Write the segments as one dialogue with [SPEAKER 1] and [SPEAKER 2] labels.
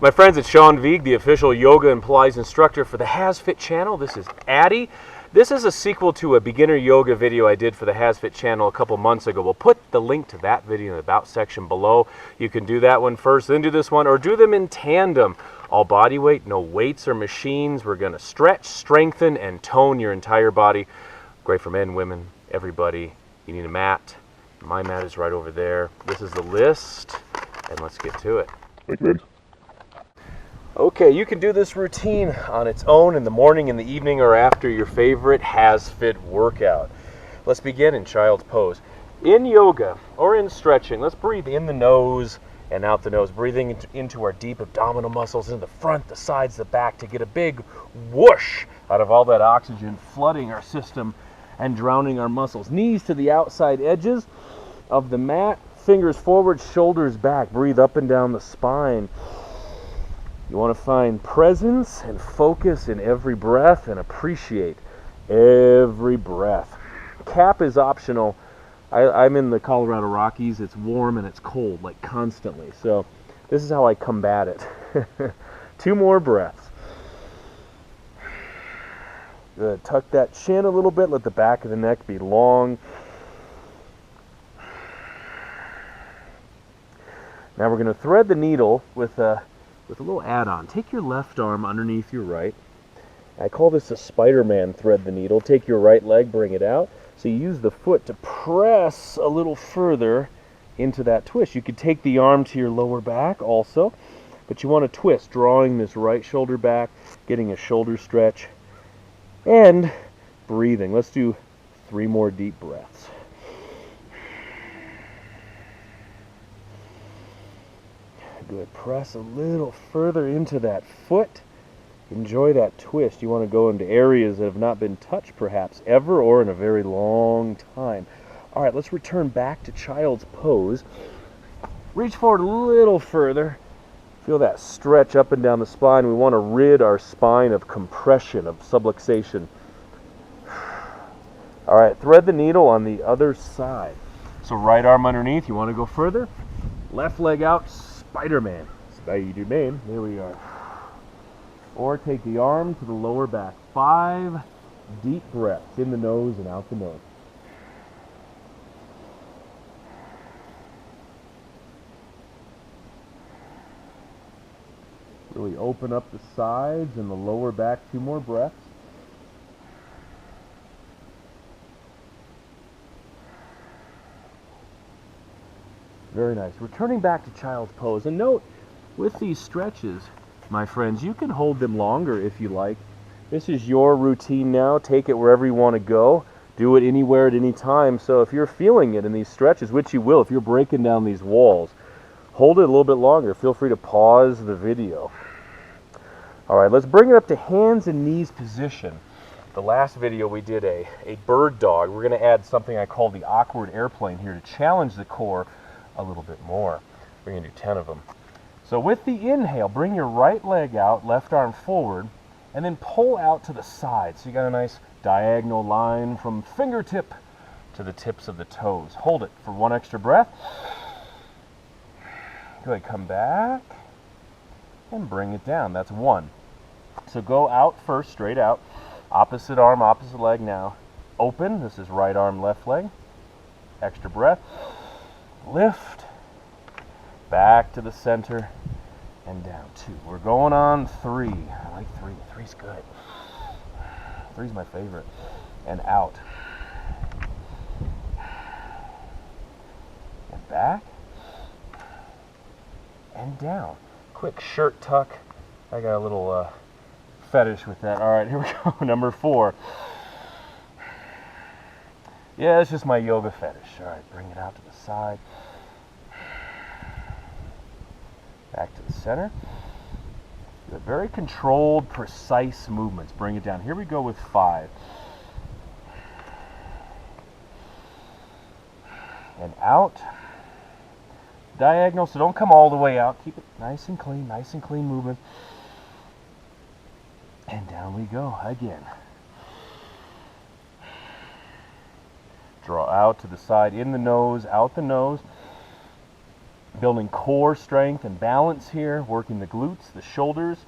[SPEAKER 1] My friends, it's Sean Vigue, the official yoga and Pilates instructor for the HASfit channel. This is Addie. This is a sequel to a beginner yoga video I did for the HASfit channel a couple months ago. We'll put the link to that video in the About section below. You can do that one first, then do this one, or do them in tandem. All body weight, no weights or machines. We're going to stretch, strengthen, and tone your entire body. Great for men, women, everybody. You need a mat. My mat is right over there. This is the list, and let's get to it. Okay, you can do this routine on its own in the morning, in the evening, or after your favorite HASfit workout. Let's begin in child's pose. In yoga or in stretching, let's breathe in the nose and out the nose, breathing into our deep abdominal muscles, in the front, the sides, the back, to get a big whoosh out of all that oxygen flooding our system and drowning our muscles. Knees to the outside edges of the mat, fingers forward, shoulders back. Breathe up and down the spine. You want to find presence and focus in every breath and appreciate every breath. Cap is optional. I'm in the Colorado Rockies. It's warm and it's cold, like constantly. So this is how I combat it. 2 more breaths. Good. Tuck that chin a little bit. Let the back of the neck be long. Now we're going to thread the needle with a little add-on. Take your left arm underneath your right. I call this a Spider-Man thread the needle. Take your right leg, bring it out. So you use the foot to press a little further into that twist. You could take the arm to your lower back also, but you want to twist, drawing this right shoulder back, getting a shoulder stretch, and breathing. Let's do 3 more deep breaths. Good. Press a little further into that foot. Enjoy that twist. You want to go into areas that have not been touched perhaps ever or in a very long time. All right, let's return back to child's pose. Reach forward a little further. Feel that stretch up and down the spine. We want to rid our spine of compression, of subluxation. All right, thread the needle on the other side. So right arm underneath. You want to go further. Left leg out. Spider-Man. Spider-Man. There we are. Or take the arm to the lower back. 5 deep breaths in the nose and out the nose. Really open up the sides and the lower back. 2 more breaths. Very nice. Returning back to child's pose. And note, with these stretches, my friends, you can hold them longer if you like. This is your routine now. Take it wherever you want to go. Do it anywhere at any time. So if you're feeling it in these stretches, which you will if you're breaking down these walls, hold it a little bit longer. Feel free to pause the video. All right, let's bring it up to hands and knees position. The last video we did a bird dog. We're going to add something I call the awkward airplane here to challenge the core a little bit more. We're going to do 10 of them. So with the inhale, bring your right leg out, left arm forward, and then pull out to the side. So you got a nice diagonal line from fingertip to the tips of the toes. Hold it for 1 extra breath. Go ahead, come back, and bring it down. That's 1. So go out first, straight out. Opposite arm, opposite leg now. Open. This is right arm, left leg. Extra breath. Lift, back to the center, and down 2. We're going on 3. I like 3. 3's good. 3's my favorite. And out. And back. And down. Quick shirt tuck. I got a little fetish with that. All right, here we go. Number 4. Yeah, it's just my yoga fetish. All right, bring it out to the side. Back to the center. Good. Very controlled, precise movements. Bring it down. Here we go with 5. And out. Diagonal, so don't come all the way out. Keep it nice and clean movement. And down we go again. Draw out to the side, in the nose, out the nose. Building core strength and balance here, working the glutes, the shoulders,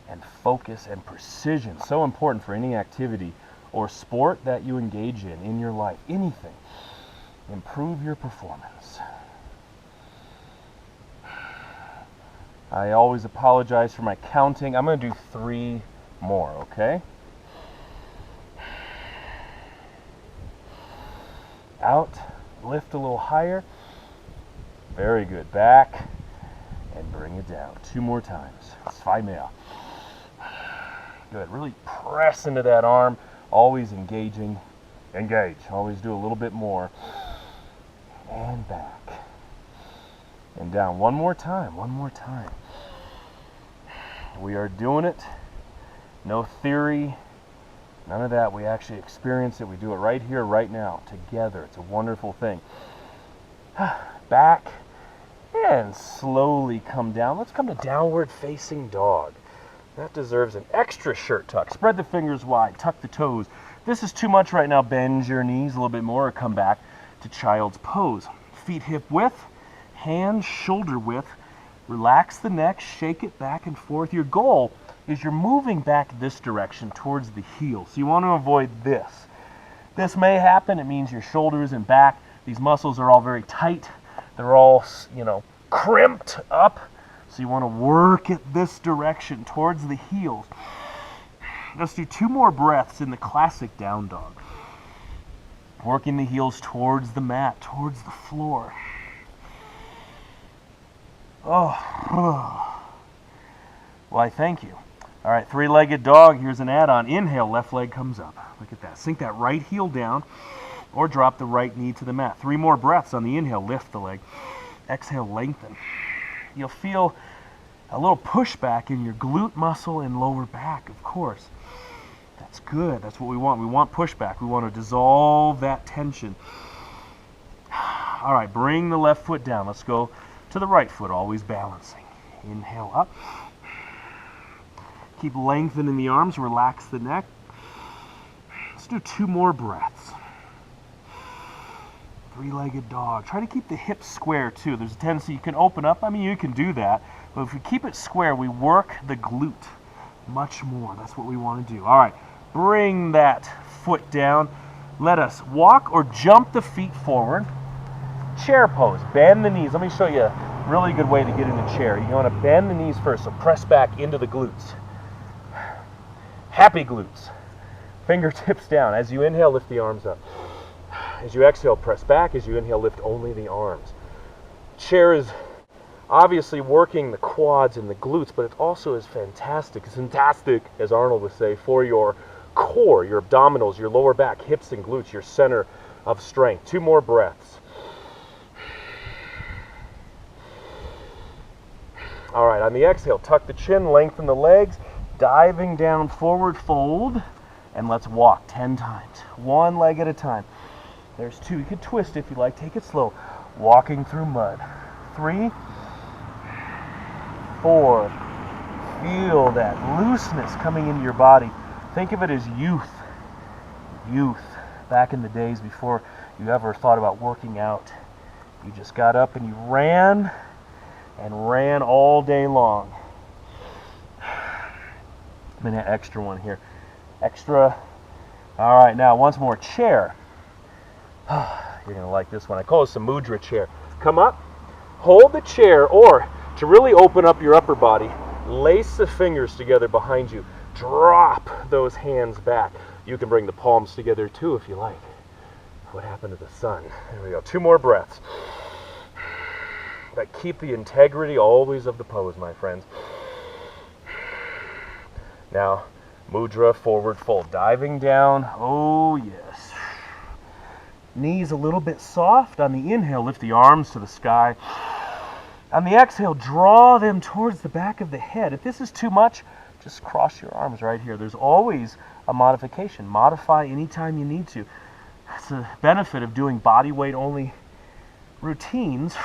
[SPEAKER 1] and focus and precision. So important for any activity or sport that you engage in your life. Anything. Improve your performance. I always apologize for my counting. I'm going to do 3 more, okay? Out, lift a little higher. Very good. Back, and bring it down. 2 more times. 5 mehr. Good. Really press into that arm. Always engaging. Engage. Always do a little bit more. And back. And down. 1 more time. 1 more time. We are doing it. No theory. None of that. We actually experience it. We do it right here, right now, together. It's a wonderful thing. Back. And slowly come down. Let's come to downward facing dog. That deserves an extra shirt tuck. Spread the fingers wide. Tuck the toes. If this is too much right now, bend your knees a little bit more or come back to child's pose. Feet hip width. Hands shoulder width. Relax the neck. Shake it back and forth. Your goal is you're moving back this direction towards the heel. So you want to avoid this. This may happen. It means your shoulders and back, these muscles are all very tight. They're all, crimped up. So you want to work it this direction towards the heels. Let's do 2 more breaths in the classic down dog. Working the heels towards the mat, towards the floor. Oh. Well, I thank you. All right, 3-legged dog. Here's an add-on. Inhale, left leg comes up. Look at that. Sink that right heel down or drop the right knee to the mat. 3 more breaths on the inhale. Lift the leg. Exhale, lengthen. You'll feel a little pushback in your glute muscle and lower back, of course. That's good. That's what we want. We want pushback. We want to dissolve that tension. All right, bring the left foot down. Let's go to the right foot, always balancing. Inhale up. Keep lengthening the arms, relax the neck. Let's do 2 more breaths. 3-legged dog. Try to keep the hips square too. There's a tendency you can open up. I mean, you can do that. But if we keep it square, we work the glute much more. That's what we want to do. All right, bring that foot down. Let us walk or jump the feet forward. Chair pose. Bend the knees. Let me show you a really good way to get in a chair. You want to bend the knees first, so press back into the glutes. Happy glutes. Fingertips down. As you inhale, lift the arms up. As you exhale, press back. As you inhale, lift only the arms. Chair is obviously working the quads and the glutes, but it also is fantastic. It's fantastic, as Arnold would say, for your core, your abdominals, your lower back, hips and glutes, your center of strength. 2 more breaths. All right, on the exhale, tuck the chin, lengthen the legs, diving down, forward fold, and let's walk 10 times. 1 leg at a time. There's 2. You could twist if you like. Take it slow. Walking through mud. 3, 4. Feel that looseness coming into your body. Think of it as youth. Youth. Back in the days before you ever thought about working out. You just got up and you ran all day long. I'm going to add extra one here. Extra. All right, now once more. Chair. You're going to like this one. I call this a Mudra chair. Come up, hold the chair, or to really open up your upper body, lace the fingers together behind you. Drop those hands back. You can bring the palms together too if you like. What happened to the sun? There we go. 2 more breaths. But keep the integrity always of the pose, my friends. Now, Mudra, forward fold. Diving down. Oh, yes. Knees a little bit soft. On the inhale, lift the arms to the sky. On the exhale, draw them towards the back of the head. If this is too much, just cross your arms right here. There's always a modification. Modify anytime you need to. That's the benefit of doing body weight only routines.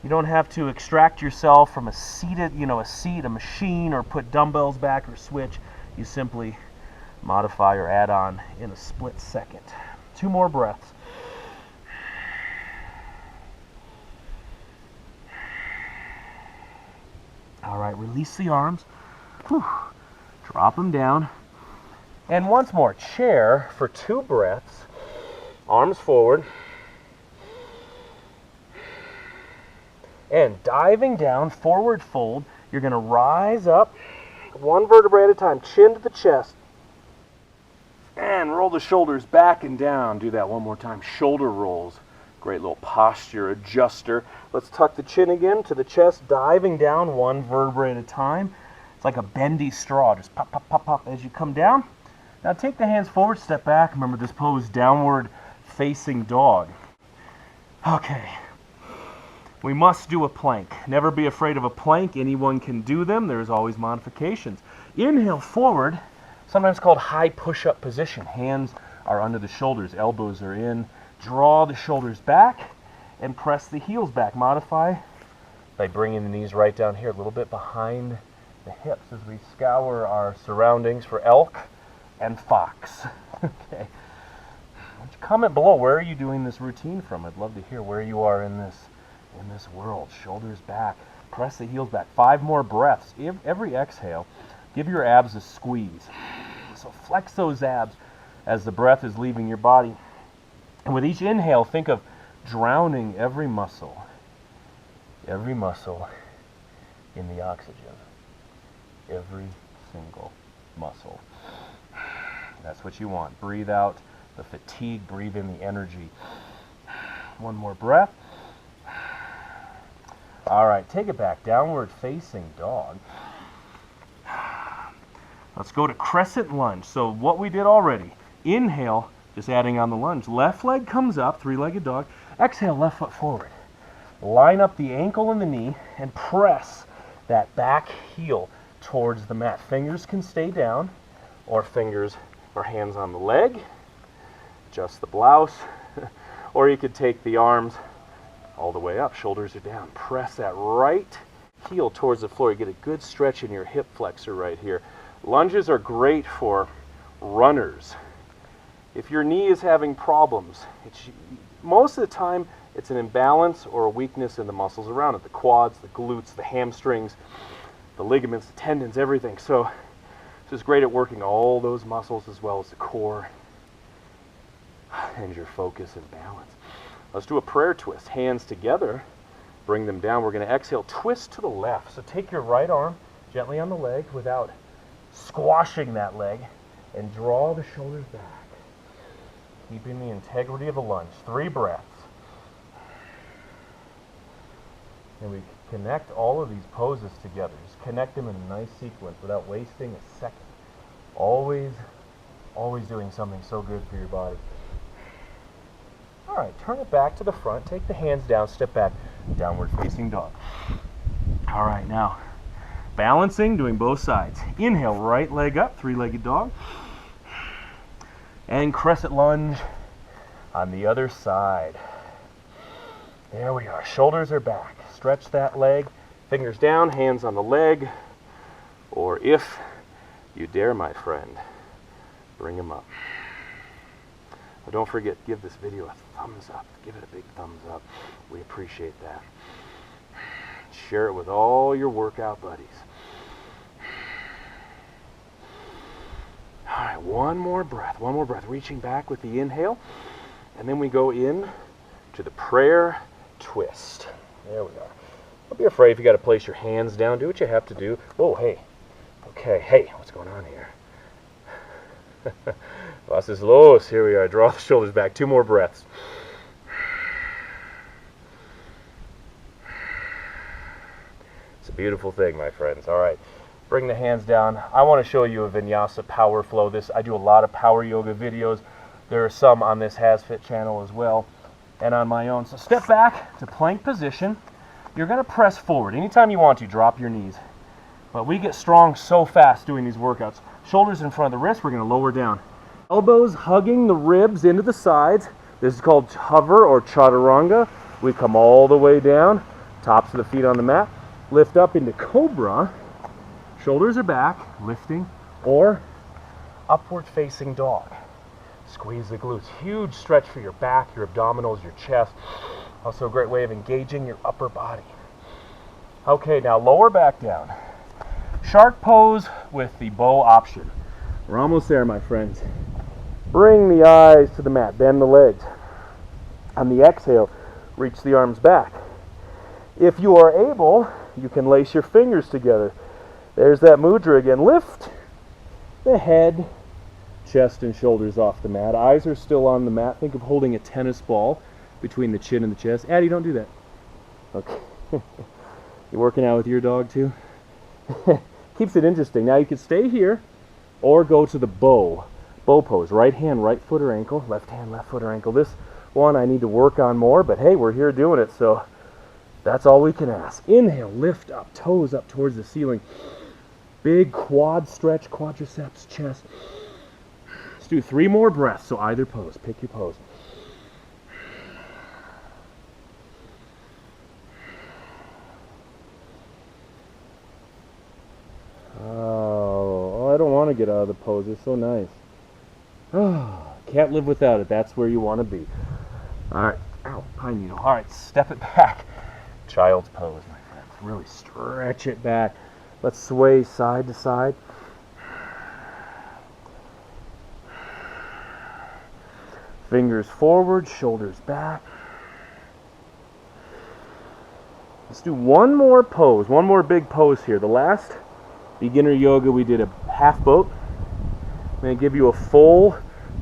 [SPEAKER 1] You don't have to extract yourself from a seated, a machine, or put dumbbells back or switch. You simply modify or add on in a split second. 2 more breaths. All right, release the arms. Whew. Drop them down. And once more, chair for 2 breaths. Arms forward. And diving down, forward fold. You're going to rise up 1 vertebrae at a time, chin to the chest. And roll the shoulders back and down. Do that one more time. Shoulder rolls. Great little posture adjuster. Let's tuck the chin again to the chest, diving down 1 vertebrae at a time. It's like a bendy straw. Just pop, pop, pop, pop as you come down. Now take the hands forward, step back. Remember this pose, downward facing dog. Okay. We must do a plank. Never be afraid of a plank. Anyone can do them. There's always modifications. Inhale forward, sometimes called high push-up position. Hands are under the shoulders, elbows are in. Draw the shoulders back and press the heels back. Modify by bringing the knees right down here, a little bit behind the hips as we scour our surroundings for elk and fox. Okay. Comment below, where are you doing this routine from? I'd love to hear where you are in this world. Shoulders back. Press the heels back. 5 more breaths. Every exhale, give your abs a squeeze. So flex those abs as the breath is leaving your body. And with each inhale, think of drowning every muscle in the oxygen. Every single muscle. That's what you want. Breathe out the fatigue, breathe in the energy. 1 more breath. All right, take it back. Downward facing dog. Let's go to crescent lunge. So what we did already. Inhale, just adding on the lunge. Left leg comes up, 3-legged dog. Exhale, left foot forward. Line up the ankle and the knee and press that back heel towards the mat. Fingers can stay down or fingers or hands on the leg. Adjust the blouse. Or you could take the arms all the way up. Shoulders are down. Press that right heel towards the floor. You get a good stretch in your hip flexor right here. Lunges are great for runners. If your knee is having problems, most of the time it's an imbalance or a weakness in the muscles around it. The quads, the glutes, the hamstrings, the ligaments, the tendons, everything. So this is great at working all those muscles as well as the core and your focus and balance. Let's do a prayer twist. Hands together, bring them down. We're going to exhale, twist to the left. So take your right arm gently on the leg without squashing that leg and draw the shoulders back. Keeping the integrity of the lunge. 3 breaths. And we connect all of these poses together. Just connect them in a nice sequence without wasting a second. Always doing something so good for your body. All right, turn it back to the front. Take the hands down, step back, downward facing dog. All right, now balancing, doing both sides. Inhale, right leg up, 3-legged dog. And crescent lunge on the other side. There we are. Shoulders are back. Stretch that leg. Fingers down, hands on the leg. Or if you dare, my friend, bring them up. But don't forget, give this video a thumbs up. Give it a big thumbs up. We appreciate that. Share it with all your workout buddies. All right, one more breath. Reaching back with the inhale. And then we go in to the prayer twist. There we are. Don't be afraid if you got to place your hands down. Do what you have to do. Oh, hey. Okay, hey, what's going on here? Los is los. Here we are. Draw the shoulders back. 2 more breaths. It's a beautiful thing, my friends. All right. Bring the hands down. I want to show you a Vinyasa power flow. I do a lot of power yoga videos. There are some on this HASfit channel as well and on my own. So step back to plank position. You're going to press forward. Anytime you want to, drop your knees. But we get strong so fast doing these workouts. Shoulders in front of the wrist. We're going to lower down. Elbows hugging the ribs into the sides. This is called hover or chaturanga. We come all the way down. Tops of the feet on the mat. Lift up into cobra. Shoulders are back, lifting, or upward facing dog. Squeeze the glutes. Huge stretch for your back, your abdominals, your chest. Also a great way of engaging your upper body. Okay, now lower back down. Shark pose with the bow option. We're almost there, my friends. Bring the eyes to the mat, bend the legs. On the exhale, reach the arms back. If you are able, you can lace your fingers together. There's that mudra again. Lift the head, chest, and shoulders off the mat. Eyes are still on the mat. Think of holding a tennis ball between the chin and the chest. Addie, don't do that. Okay. You working out with your dog too? Keeps it interesting. Now you can stay here or go to the bow pose. Right hand, right foot or ankle. Left hand, left foot or ankle. This one I need to work on more, but hey, we're here doing it, so that's all we can ask. Inhale, lift up, toes up towards the ceiling. Big quad stretch, quadriceps, chest. Let's do 3 more breaths, so either pose. Pick your pose. Oh, I don't want to get out of the pose. It's so nice. Oh, can't live without it. That's where you want to be. All right. Ow, pine needle. All right, step it back. Child's pose, my friends. Really stretch it back. Let's sway side to side. Fingers forward, shoulders back. Let's do one more pose, one more big pose here. The last beginner yoga, we did a half boat. I'm going to give you a full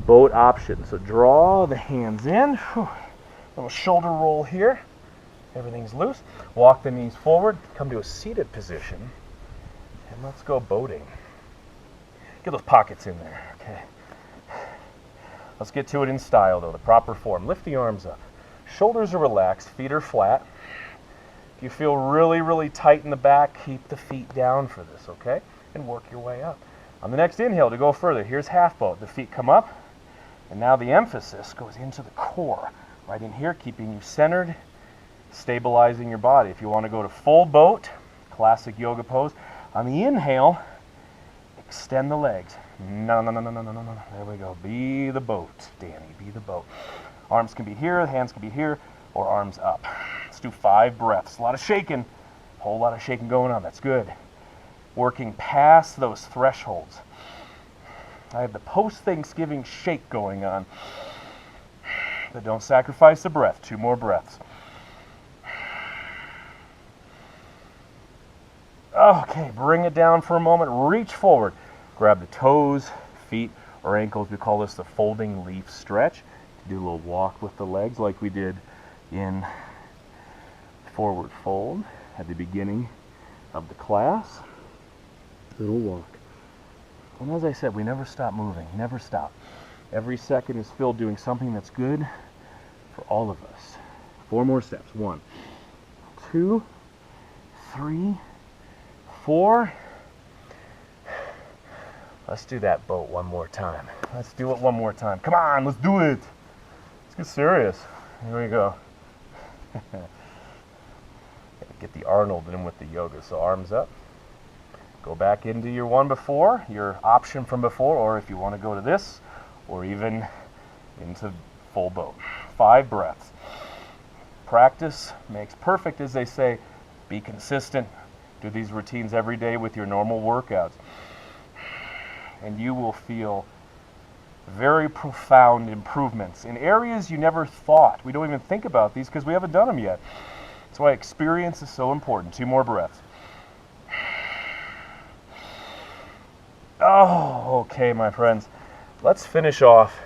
[SPEAKER 1] boat option. So draw the hands in. Little shoulder roll here. Everything's loose. Walk the knees forward. Come to a seated position. And let's go boating. Get those pockets in there. Okay. Let's get to it in style, though. The proper form. Lift the arms up. Shoulders are relaxed. Feet are flat. If you feel really, really tight in the back, keep the feet down for this, okay? And work your way up. On the next inhale, to go further, here's half boat. The feet come up, and now the emphasis goes into the core. Right in here, keeping you centered, stabilizing your body. If you want to go to full boat, classic yoga pose, on the inhale, extend the legs. No. There we go. Be the boat, Danny. Be the boat. Arms can be here, hands can be here, or arms up. Let's do 5 breaths. A lot of shaking. A whole lot of shaking going on. That's good. Working past those thresholds. I have the post-Thanksgiving shake going on. But don't sacrifice the breath. 2 more breaths. Okay, bring it down for a moment. Reach forward. Grab the toes, feet, or ankles. We call this the folding leaf stretch. Do a little walk with the legs like we did in forward fold at the beginning of the class. Little walk. And as I said, we never stop moving. Never stop. Every second is filled doing something that's good for all of us. 4 more steps. 1, 2, 3, 4. Let's do that boat one more time. Let's do it one more time. Come on, let's do it. Let's get serious. Here we go. Get the Arnold in with the yoga. So arms up. Go back into your one before, your option from before, or if you want to go to this, or even into full boat. 5 breaths. Practice makes perfect, as they say. Be consistent. Do these routines every day with your normal workouts. And you will feel very profound improvements in areas you never thought. We don't even think about these because we haven't done them yet. That's why experience is so important. 2 more breaths. Oh, okay, my friends. Let's finish off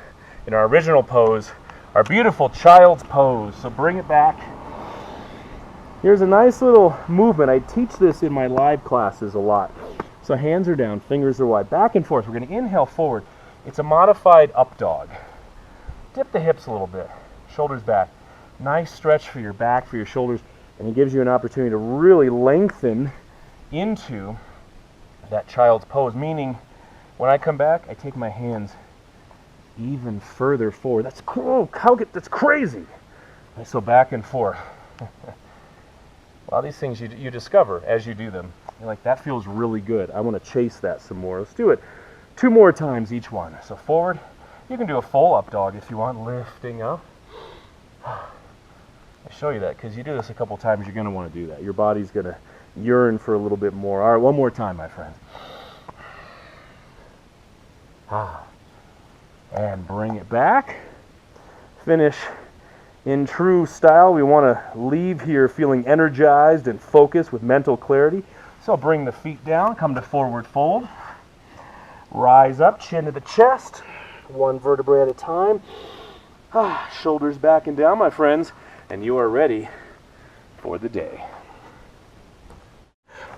[SPEAKER 1] in our original pose, our beautiful child's pose. So bring it back. Here's a nice little movement. I teach this in my live classes a lot. So hands are down, fingers are wide, back and forth. We're going to inhale forward. It's a modified up dog. Dip the hips a little bit, shoulders back. Nice stretch for your back, for your shoulders, and it gives you an opportunity to really lengthen into that child's pose, meaning when I come back, I take my hands even further forward. That's cool. That's crazy. And so back and forth. A lot of these things you discover as you do them. You're like, that feels really good. I want to chase that some more. Let's do it 2 more times each one. So forward. You can do a full up dog if you want, lifting up. I show you that because you do this a couple times, you're going to want to do that. Your body's going to yearn for a little bit more. All right, one more time, my friends. And bring it back. Finish in true style. We want to leave here feeling energized and focused with mental clarity. So bring the feet down, come to forward fold. Rise up, chin to the chest, one vertebrae at a time. Shoulders back and down, my friends, and you are ready for the day.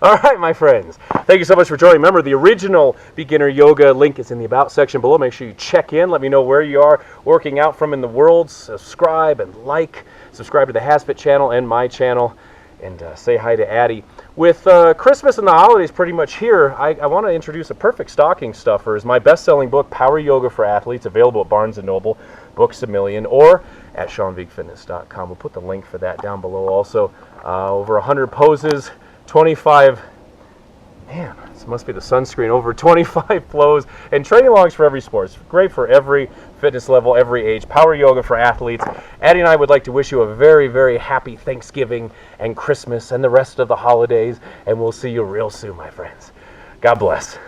[SPEAKER 1] All right, my friends, thank you so much for joining. Remember, the original beginner yoga link is in the About section below. Make sure you check in. Let me know where you are working out from in the world. Subscribe and like. Subscribe to the HASfit channel and my channel. And say hi to Addie. With Christmas and the holidays pretty much here, I want to introduce a perfect stocking stuffer. Is my best-selling book, Power Yoga for Athletes, available at Barnes & Noble, Books A Million, or at SeanVigueFitness.com. We'll put the link for that down below also. Over 100 poses, 25, man, this must be the sunscreen, over 25 flows, and training logs for every sport. It's great for every fitness level, every age. Power Yoga for Athletes. Addie and I would like to wish you a very, very happy Thanksgiving and Christmas and the rest of the holidays, and we'll see you real soon, my friends. God bless.